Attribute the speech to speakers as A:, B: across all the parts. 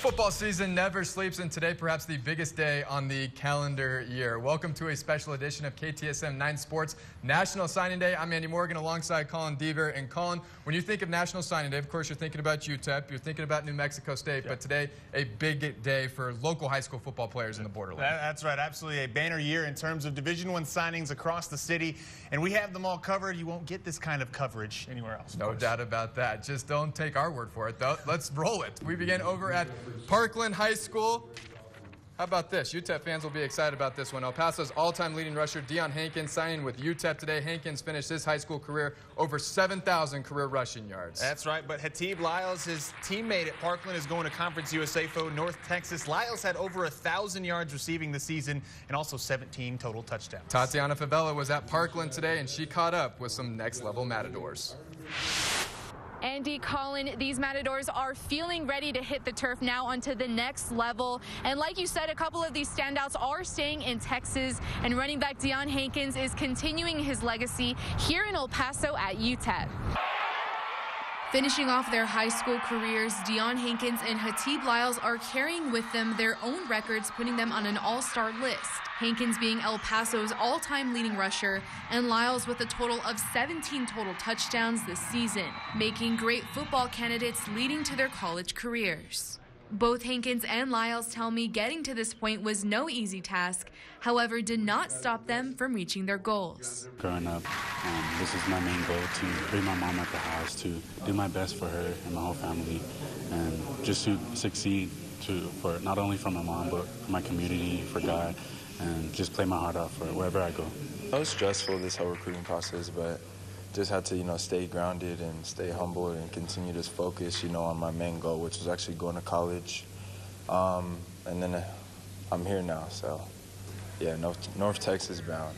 A: Football season never sleeps, and today perhaps the biggest day on the calendar year. Welcome to a special edition of KTSM 9 Sports National Signing Day. I'm Andy Morgan alongside Colin Deaver. And Colin, when you think of National Signing Day, of course you're thinking about UTEP, you're thinking about New Mexico State, but today a big day for local high school football players in the borderland.
B: That's right, absolutely a banner year in terms of Division I signings across the city, and we have them all covered. You won't get this kind of coverage anywhere else.
A: No doubt about that. Just don't take our word for it, though. Let's roll it. We begin over at Parkland High School. How about this? UTEP fans will be excited about this one. El Paso's all-time leading rusher, Deion Hankins, signing with UTEP today. Hankins finished his high school career over 7,000 career rushing yards.
B: That's right, but Hatib Lyles, his teammate at Parkland, is going to Conference USA foe North Texas. Lyles had over 1,000 yards receiving this season and also 17 total touchdowns.
A: Tatiana Favela was at Parkland today, and she caught up with some next-level Matadors.
C: Andy, Colin, these Matadors are feeling ready to hit the turf now onto the next level. And like you said, a couple of these standouts are staying in Texas, and running back Deion Hankins is continuing his legacy here in El Paso at UTEP.
D: Finishing off their high school careers, Deion Hankins and Hatib Lyles are carrying with them their own records, putting them on an all-star list. Hankins being El Paso's all-time leading rusher, and Lyles with a total of 17 total touchdowns this season, making great football candidates leading to their college careers. Both Hankins and Lyles tell me getting to this point was no easy task, however, did not stop them from reaching their goals.
E: Growing up, this is my main goal, to bring my mom at the house, to do my best for her and my whole family, and just to succeed for not only for my mom, but for my community, for God, and just play my heart out for wherever I go.
F: It was stressful, this whole recruiting process, but just had to, stay grounded and stay humble and continue to focus, on my main goal, which was actually going to college. And then I'm here now, so yeah, North Texas bound.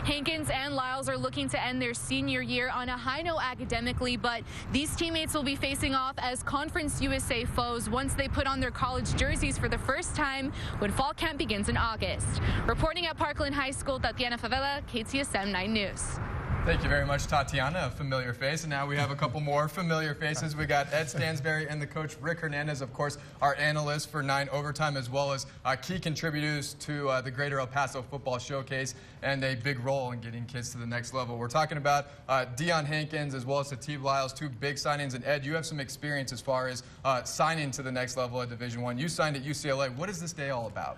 C: Hankins and Lyles are looking to end their senior year on a high note academically, but these teammates will be facing off as Conference USA foes once they put on their college jerseys for the first time when fall camp begins in August. Reporting at Parkland High School, Tatiana Favela, KTSM 9 News.
A: Thank you very much, Tatiana, a familiar face. And now we have a couple more familiar faces. We got Ed Stansberry and the coach Rick Hernandez, of course, our analyst for 9 Overtime, as well as key contributors to the Greater El Paso Football Showcase and a big role in getting kids to the next level. We're talking about Deion Hankins as well as Hatib Lyles, 2 big signings. And Ed, you have some experience as far as signing to the next level at Division I. You signed at UCLA. What is this day all about?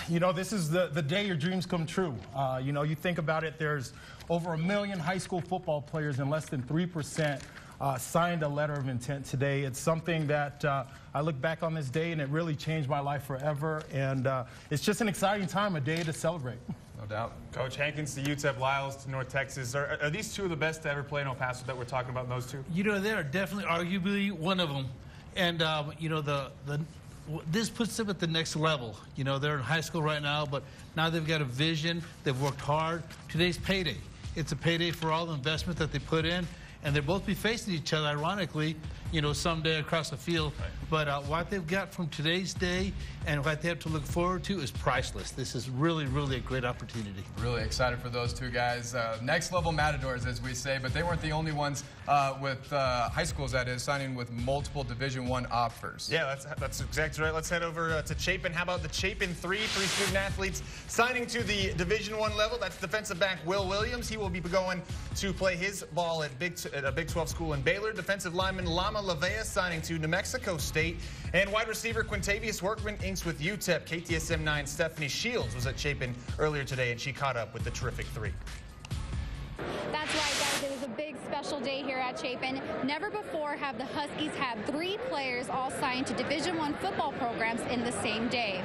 G: This is the day your dreams come true. You think about it, there's over 1 million high school football players, and less than 3% signed a letter of intent today. It's something that I look back on this day, and it really changed my life forever. And it's just an exciting time, a day to celebrate.
A: No doubt.
B: Coach Hankins to UTEP, Lyles to North Texas. Are these 2 of the best to ever play in El Paso that we're talking about, those 2?
H: They are definitely arguably one of them. And, this puts them at the next level. They're in high school right now, but now they've got a vision. They've worked hard. Today's payday. It's a payday for all the investment that they put in, and they'll both be facing each other, ironically, someday across the field. Right. But what they've got from today's day and what they have to look forward to is priceless. This is really, really a great opportunity.
A: Really excited for those 2 guys. Next level Matadors, as we say, but they weren't the only ones with high schools, that is, signing with multiple Division I offers.
B: Yeah, that's exactly right. Let's head over to Chapin. How about the Chapin 3 student athletes signing to the Division I level? That's defensive back Will Williams. He will be going to play his ball at a Big 12 school in Baylor. Defensive lineman Lama Lavea signing to New Mexico State. And wide receiver Quintavious Workman inks with UTEP. KTSM 9 Stephanie Shields was at Chapin earlier today, and she caught up with the terrific 3.
I: That's right, guys. It was a big special day here at Chapin. Never before have the Huskies had 3 players all signed to Division I football programs in the same day.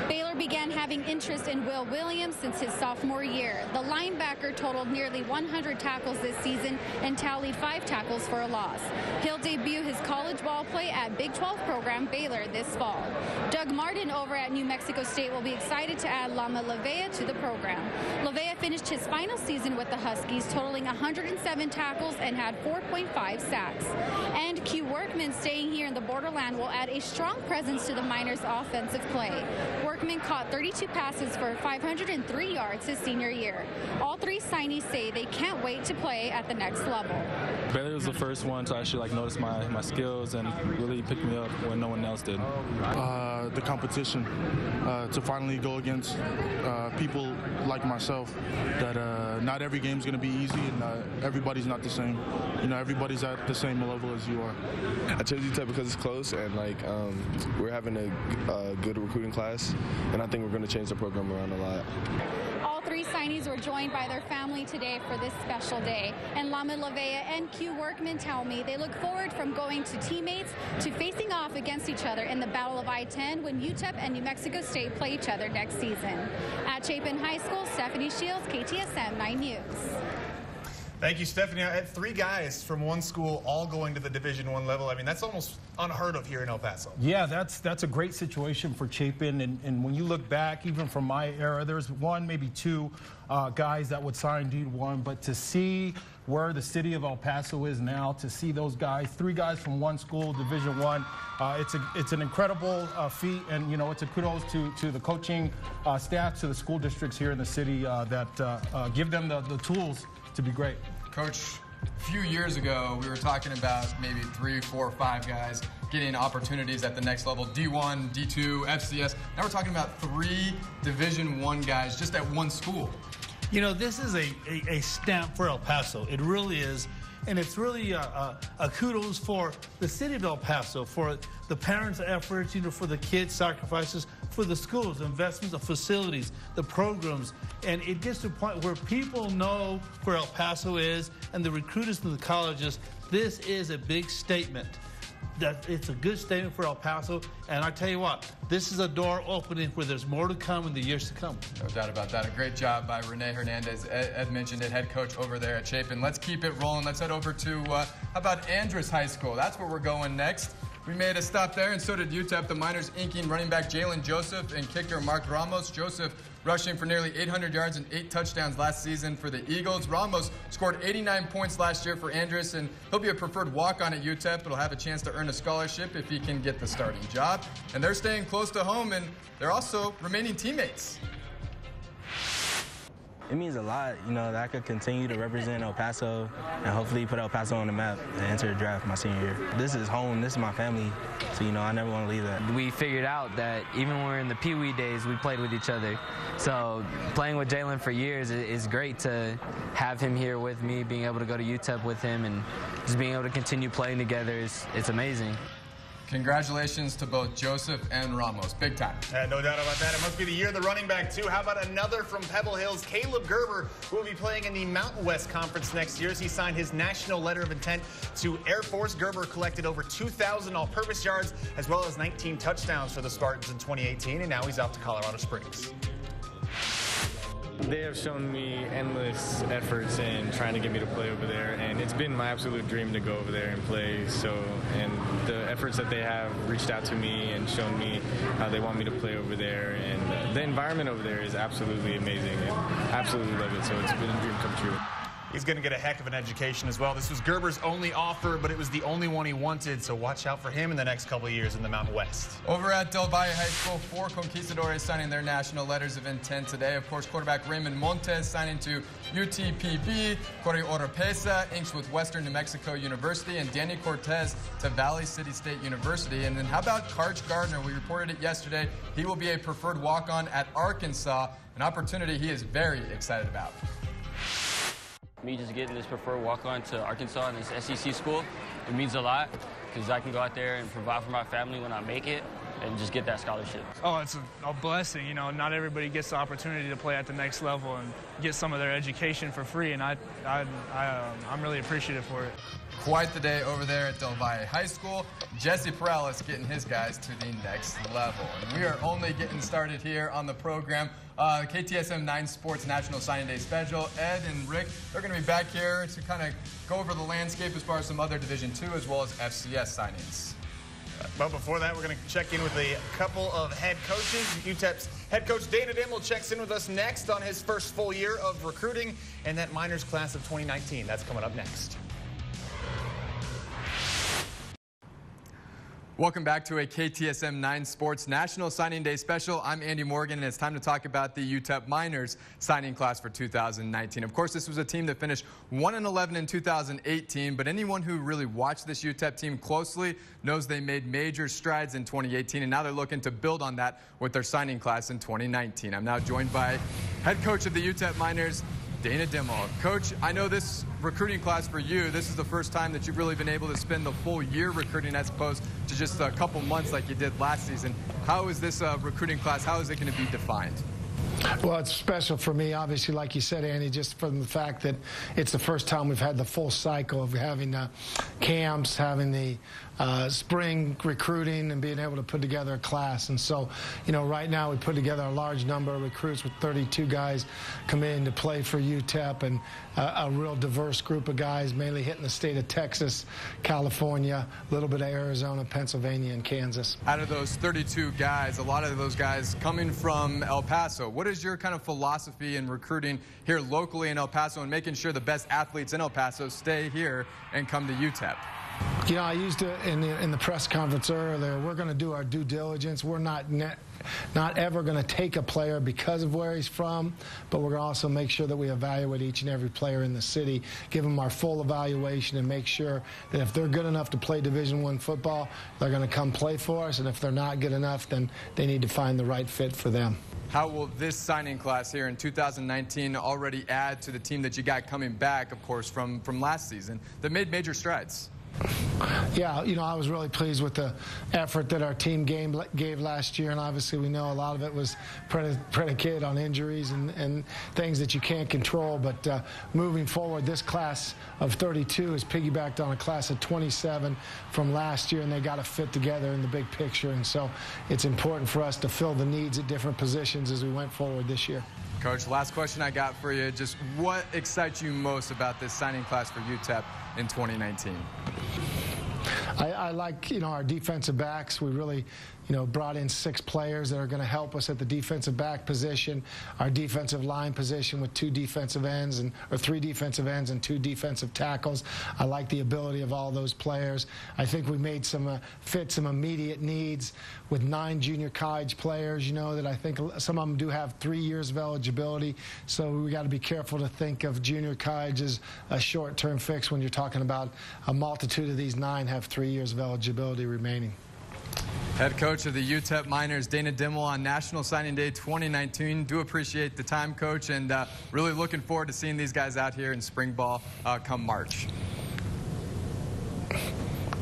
I: Baylor began having interest in Will Williams since his sophomore year. The linebacker totaled nearly 100 tackles this season and tallied 5 tackles for a loss. He'll debut his college ball play at Big 12 program Baylor this fall. Doug Martin over at New Mexico State will be excited to add Lama Lavea to the program. Lavea finished his final season with the Huskies, totaling 107 tackles and had 4.5 sacks. And Q Workman, staying here in the borderland, will add a strong presence to the Miners' offensive play. Workman caught 32 passes for 503 yards his senior year. All three signees say they can't wait to play at the next level.
J: Bailey was the first one to actually notice my skills and really pick me up when no one else did.
K: The competition, to finally go against people like myself, that not every game's going to be easy, and everybody's not the same. You know, everybody's at the same level as you are.
L: I chose UTEP because it's close, and we're having a good recruiting class, and I think we're going to change the program around a lot.
I: All three signees were joined by their family today for this special day. And Lama Lavea and Q Workman tell me they look forward from going to teammates to facing off against each other in the Battle of I-10 when UTEP and New Mexico State play each other next season. At Chapin High School, Stephanie Shields, KTSM 9 News.
B: Thank you, Stephanie. I had 3 guys from one school all going to the Division I level. I mean, that's almost unheard of here in El Paso.
G: Yeah, that's a great situation for Chapin. And when you look back, even from my era, there's one, maybe 2 guys that would sign D1. But to see where the city of El Paso is now, to see those guys, 3 guys from one school, Division I, it's an incredible feat. And, you know, it's a kudos to the coaching staff, to the school districts here in the city that give them the tools to be great.
A: Coach, a few years ago, we were talking about maybe 3, 4, 5 guys getting opportunities at the next level, D1, D2, FCS. Now we're talking about 3 Division I guys just at one school.
H: You know, this is a stamp for El Paso. It really is. And it's really a kudos for the city of El Paso, for the parents' efforts, you know, for the kids' sacrifices, for the schools, investments, the facilities, the programs. And it gets to a point where people know where El Paso is, and the recruiters and the colleges, this is a big statement. That it's a good statement for El Paso, and I tell you what, this is a door opening where there's more to come in the years to come.
A: No doubt about that. A great job by Renee Hernandez. Ed mentioned it, head coach over there at Chapin. Let's keep it rolling. Let's head over to, how about Andrus High School? That's where we're going next. We made a stop there, and so did UTEP. The Miners inking running back Jalen Joseph and kicker Mark Ramos. Joseph rushing for nearly 800 yards and 8 touchdowns last season for the Eagles. Ramos scored 89 points last year for Andrus, and he'll be a preferred walk-on at UTEP, but he'll have a chance to earn a scholarship if he can get the starting job. And they're staying close to home, and they're also remaining teammates.
M: It means a lot, you know, that I could continue to represent El Paso and hopefully put El Paso on the map and enter the draft my senior year. This is home, this is my family, so, you know, I never want to leave that.
N: We figured out that even when we were in the Pee Wee days, we played with each other. So playing with Jalen for years is great to have him here with me, being able to go to UTEP with him and just being able to continue playing together, it's amazing.
A: Congratulations to both Joseph and Ramos. Big time.
B: No doubt about that. It must be the year of the running back, too. How about another from Pebble Hills, Caleb Gerber, who will be playing in the Mountain West Conference next year as he signed his national letter of intent to Air Force. Gerber collected over 2,000 all-purpose yards as well as 19 touchdowns for the Spartans in 2018, and now he's off to Colorado Springs.
O: They have shown me endless efforts in trying to get me to play over there, and it's been my absolute dream to go over there and play. So, and the efforts that they have reached out to me and shown me how they want me to play over there, and the environment over there is absolutely amazing, and absolutely love it. So it's been a dream come true.
B: He's going to get a heck of an education as well. This was Gerber's only offer, but it was the only one he wanted, so watch out for him in the next couple of years in the Mountain West.
A: Over at Del Valle High School, 4 Conquistadores signing their national letters of intent today. Of course, quarterback Raymond Montes signing to UTPB, Corey Oropesa inks with Western New Mexico University, and Danny Cortez to Valley City State University. And then how about Karch Gardner? We reported it yesterday. He will be a preferred walk-on at Arkansas, an opportunity he is very excited about.
P: Me just getting this preferred walk-on to Arkansas and this SEC school, it means a lot because I can go out there and provide for my family when I make it and just get that scholarship.
Q: Oh, it's a blessing. You know, not everybody gets the opportunity to play at the next level and get some of their education for free, and I'm really appreciative for it.
A: Quite the day over there at Del Valle High School. Jesse Perales getting his guys to the next level. And we are only getting started here on the program. KTSM 9 Sports National Signing Day special. Ed and Rick, they're going to be back here to kind of go over the landscape as far as some other Division II as well as FCS signings.
B: But before that, we're going to check in with a couple of head coaches. UTEP's head coach Dana Dimmel checks in with us next on his first full year of recruiting and that Miners class of 2019. That's coming up next.
A: Welcome back to a KTSM 9 Sports National Signing Day special. I'm Andy Morgan, and it's time to talk about the UTEP Miners signing class for 2019. Of course, this was a team that finished 1-11 in 2018, but anyone who really watched this UTEP team closely knows they made major strides in 2018, and now they're looking to build on that with their signing class in 2019. I'm now joined by head coach of the UTEP Miners, Dana Dimmel. Coach, I know this recruiting class for you, this is the first time that you've really been able to spend the full year recruiting as opposed to just a couple months like you did last season. How is this recruiting class, how is it going to be defined?
R: Well, it's special for me, obviously, like you said, Andy, just from the fact that it's the first time we've had the full cycle of having camps, having the spring recruiting, and being able to put together a class. And so, you know, right now we put together a large number of recruits with 32 guys coming in to play for UTEP, and a real diverse group of guys, mainly hitting the state of Texas, California, a little bit of Arizona, Pennsylvania, and Kansas.
A: Out of those 32 guys, a lot of those guys coming from El Paso. What is your kind of philosophy in recruiting here locally in El Paso and making sure the best athletes in El Paso stay here and come to UTEP?
R: You know, I used it in the press conference earlier. We're going to do our due diligence. We're not ever going to take a player because of where he's from, but we're going to also make sure that we evaluate each and every player in the city, give them our full evaluation, and make sure that if they're good enough to play Division I football, they're going to come play for us, and if they're not good enough, then they need to find the right fit for them.
A: How will this signing class here in 2019 already add to the team that you got coming back, of course, from last season that made major strides?
R: Yeah, you know, I was really pleased with the effort that our team gave last year, and obviously we know a lot of it was predicated on injuries and things that you can't control, but moving forward, this class of 32 is piggybacked on a class of 27 from last year, and they got to fit together in the big picture, and so it's important for us to fill the needs at different positions as we went forward this year.
A: Coach, last question I got for you, just what excites you most about this signing class for UTEP in 2019?
R: I like, you know, our defensive backs. We really, you know, brought in 6 players that are going to help us at the defensive back position, our defensive line position with 2 defensive ends or 3 defensive ends and 2 defensive tackles. I like the ability of all those players. I think we made some fit some immediate needs with 9 junior college players, you know, that I think some of them do have 3 years of eligibility. So we got to be careful to think of junior college as a short-term fix when you're talking about a multitude of these 9 have 3 years of eligibility remaining.
A: Head coach of the UTEP Miners, Dana Dimmel, on National Signing Day 2019. Do appreciate the time, Coach, and really looking forward to seeing these guys out here in spring ball come March.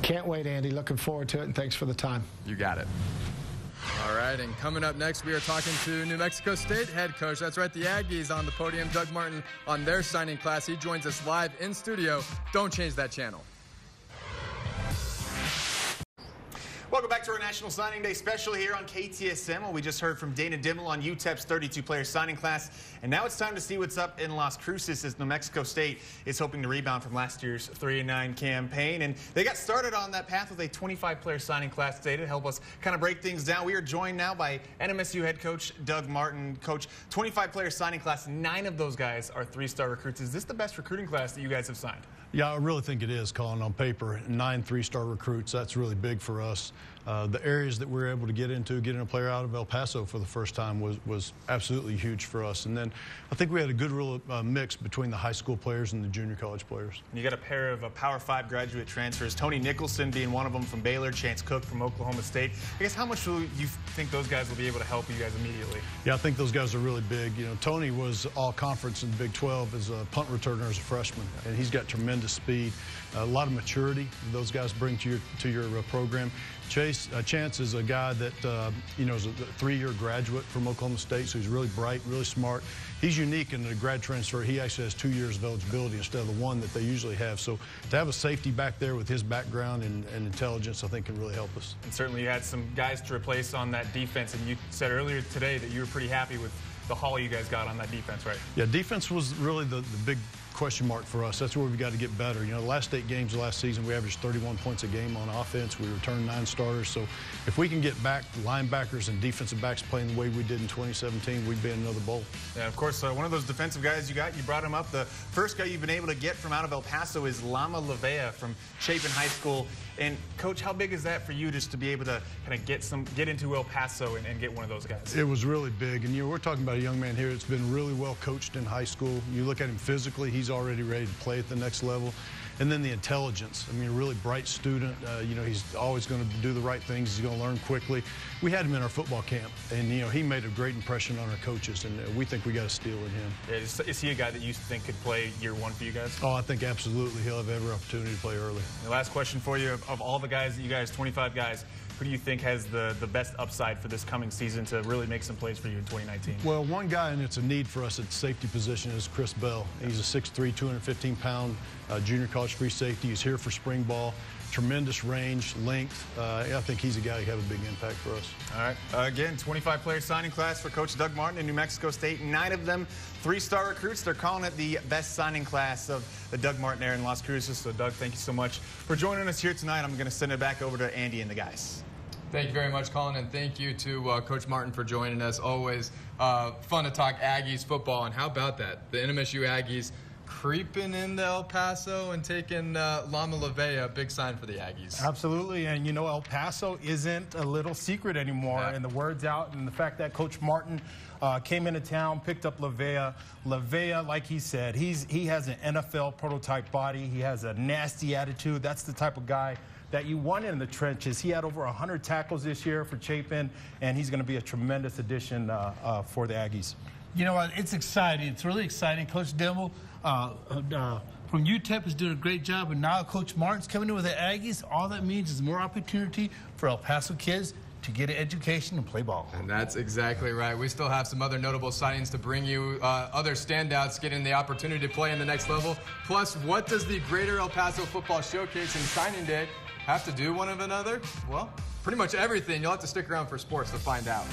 R: Can't wait, Andy. Looking forward to it, and thanks for the time.
A: You got it. All right, and coming up next, we are talking to New Mexico State head coach. That's right, the Aggies on the podium. Doug Martin on their signing class. He joins us live in studio. Don't change that channel.
B: Welcome back to our National Signing Day special here on KTSM. Well, we just heard from Dana Dimmel on UTEP's 32-player signing class. And now it's time to see what's up in Las Cruces as New Mexico State is hoping to rebound from last year's 3-9 campaign. And they got started on that path with a 25-player signing class today to help us kind of break things down. We are joined now by NMSU head coach Doug Martin. Coach, 25-player signing class, 9 of those guys are 3-star recruits. Is this the best recruiting class that you guys have signed?
S: Yeah, I really think it is, Colin. On paper, 9 3-star recruits, that's really big for us. The areas that we were able to get into, getting a player out of El Paso for the first time was absolutely huge for us. And then I think we had a good real mix between the high school players and the junior college players.
B: And you got a pair of Power 5 graduate transfers, Tony Nicholson being one of them from Baylor, Chance Cook from Oklahoma State. I guess how much do you think those guys will be able to help you guys immediately?
S: Yeah, I think those guys are really big. You know, Tony was all conference in the Big 12 as a punt returner as a freshman, and he's got tremendous speed, a lot of maturity those guys bring to your program. Chance is a guy that, you know, is a 3-year graduate from Oklahoma State, so he's really bright, really smart. He's unique in the grad transfer. He actually has 2 years of eligibility instead of the 1 that they usually have. So to have a safety back there with his background and intelligence, I think can really help us.
B: And certainly you had some guys to replace on that defense, and you said earlier today that you were pretty happy with the haul you guys got on that defense, right?
S: Yeah, defense was really the big question mark for us. That's where we've got to get better. You know, the last 8 games of last season, we averaged 31 points a game on offense. We returned 9 starters. So if we can get back linebackers and defensive backs playing the way we did in 2017, we'd be in another bowl.
B: Yeah, of course, one of those defensive guys you brought him up. The first guy you've been able to get from out of El Paso is Lama Lavea from Chapin High School And Coach, how big is that for you just to be able to kind of get into El Paso and get one of those guys?
S: It was really big, and we're talking about a young man here that's been really well coached in high school. You look at him physically, he's already ready to play at the next level. And then the intelligence. I mean, a really bright student. He's always going to do the right things. He's going to learn quickly. We had him in our football camp, and he made a great impression on our coaches, and we think we got a steal in him.
B: Is he a guy that you think could play year one for you guys?
S: Oh, I think absolutely. He'll have every opportunity to play early.
B: The last question for you: of all the guys that you guys, 25 guys, who do you think has the best upside for this coming season to really make some plays for you in 2019?
S: Well, one guy, and it's a need for us at the safety position, is Chris Bell. He's a 6'3", 215-pound junior college free safety. He's here for spring ball. Tremendous range, length. I think he's a guy who have a big impact for us.
B: All right. Again, 25-player signing class for Coach Doug Martin in New Mexico State. 9 of them 3-star recruits. They're calling it the best signing class of the Doug Martin era in Las Cruces. So, Doug, thank you so much for joining us here tonight. I'm going to send it back over to Andy and the guys.
A: Thank you very much, Colin, and thank you to Coach Martin for joining us. Always fun to talk Aggies football, and how about that? The NMSU Aggies creeping into El Paso and taking Lama La Vea, a big sign for the Aggies.
G: Absolutely, and El Paso isn't a little secret anymore, and the word's out, and the fact that Coach Martin came into town, picked up La Vea. La Vea, like he said, he has an NFL prototype body. He has a nasty attitude. That's the type of guy that you want in the trenches. He had over 100 tackles this year for Chapin, and he's going to be a tremendous addition for the Aggies.
H: You know what? It's exciting. It's really exciting. Coach Dimmel from UTEP is doing a great job, and now Coach Martin's coming in with the Aggies. All that means is more opportunity for El Paso kids to get an education and play ball.
A: And that's exactly right. We still have some other notable signings to bring you. Other standouts getting the opportunity to play in the next level. Plus, what does the Greater El Paso Football Showcase and Signing Day have to do one of another? Well, pretty much everything. You'll have to stick around for sports to find out.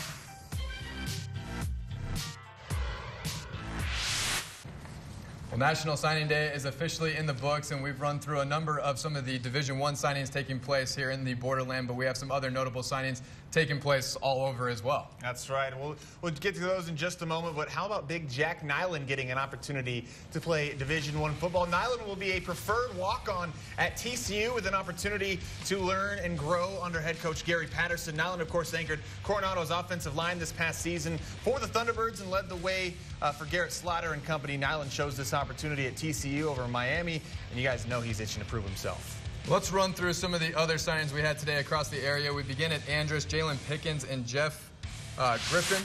A: Well, National Signing Day is officially in the books, and we've run through a number of some of the Division I signings taking place here in the borderland, but we have some other notable signings taking place all over as well.
B: That's right. We'll get to those in just a moment, but how about big Jack Nyland getting an opportunity to play Division I football? Nyland will be a preferred walk-on at TCU with an opportunity to learn and grow under head coach Gary Patterson. Nyland, of course, anchored Coronado's offensive line this past season for the Thunderbirds and led the way for Garrett Slaughter and company. Nyland chose this opportunity at TCU over Miami, and you guys know he's itching to prove himself.
A: Let's run through some of the other signings we had today across the area. We begin at Andrus. Jalen Pickens and Jeff Griffin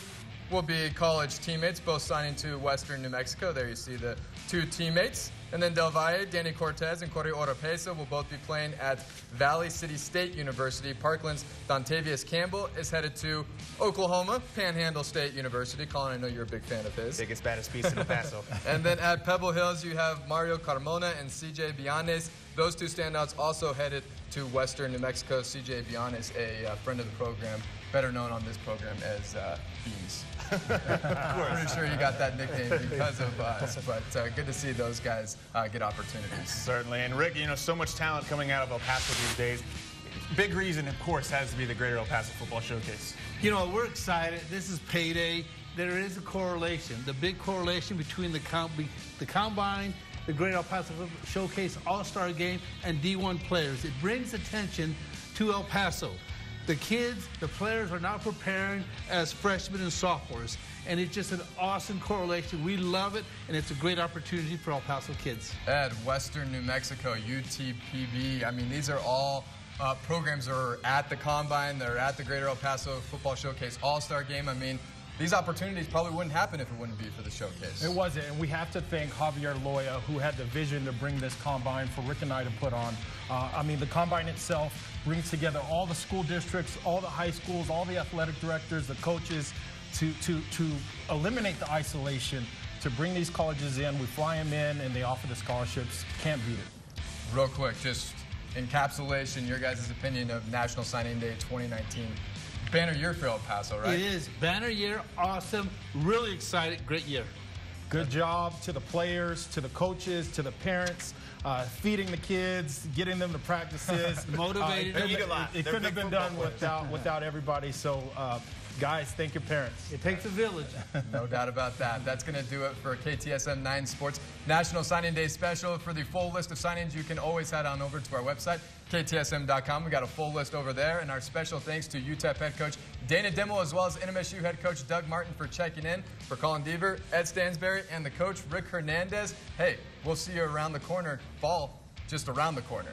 A: will be college teammates, both signing to Western New Mexico. There you see the two teammates. And then Del Valle, Danny Cortez, and Corey Oropesa will both be playing at Valley City State University. Parkland's Dontavius Campbell is headed to Oklahoma, Panhandle State University. Colin, I know you're a big fan of his.
B: Biggest, baddest piece in El Paso.
A: And then at Pebble Hills, you have Mario Carmona and CJ Bianes. Those two standouts also headed to Western New Mexico. CJ Bianes, a friend of the program, better known on this program as Beans. I'm pretty sure you got that nickname because of us, but good to see those guys get opportunities.
B: Certainly. And Rick, so much talent coming out of El Paso these days. Big reason, of course, has to be the Greater El Paso Football Showcase.
H: We're excited. This is payday. There is a correlation, the big correlation between the Combine, the Greater El Paso Showcase All-Star Game, and D1 players. It brings attention to El Paso. The kids, the players are now preparing as freshmen and sophomores, and it's just an awesome correlation. We love it, and it's a great opportunity for El Paso kids.
A: Ed, Western New Mexico, UTPB, I mean, these are all programs that are at the Combine, they're at the Greater El Paso Football Showcase All-Star Game. I mean, these opportunities probably wouldn't happen if it wouldn't be for the showcase.
G: It wasn't, and we have to thank Javier Loya, who had the vision to bring this Combine for Rick and I to put on. I mean, the Combine itself brings together all the school districts, all the high schools, all the athletic directors, the coaches, to eliminate the isolation, to bring these colleges in. We fly them in, and they offer the scholarships. Can't beat it.
A: Real quick, just encapsulation, your guys' opinion of National Signing Day 2019. Banner year for El Paso, right?
H: It is. Banner year, awesome, really excited, great year.
G: Good job to the players, to the coaches, to the parents, feeding the kids, getting them to practices.
H: Motivated them.
G: It couldn't have been done without everybody. So guys, thank your parents.
H: It takes a village.
A: No doubt about that. That's going to do it for KTSM 9 Sports National Signing Day Special. For the full list of signings, you can always head on over to our website, KTSM.com. We got a full list over there. And our special thanks to UTEP head coach Dana Dimmel, as well as NMSU head coach Doug Martin for checking in. For Colin Deaver, Ed Stansberry, and the coach Rick Hernandez. Hey, we'll see you around the corner. Fall just around the corner.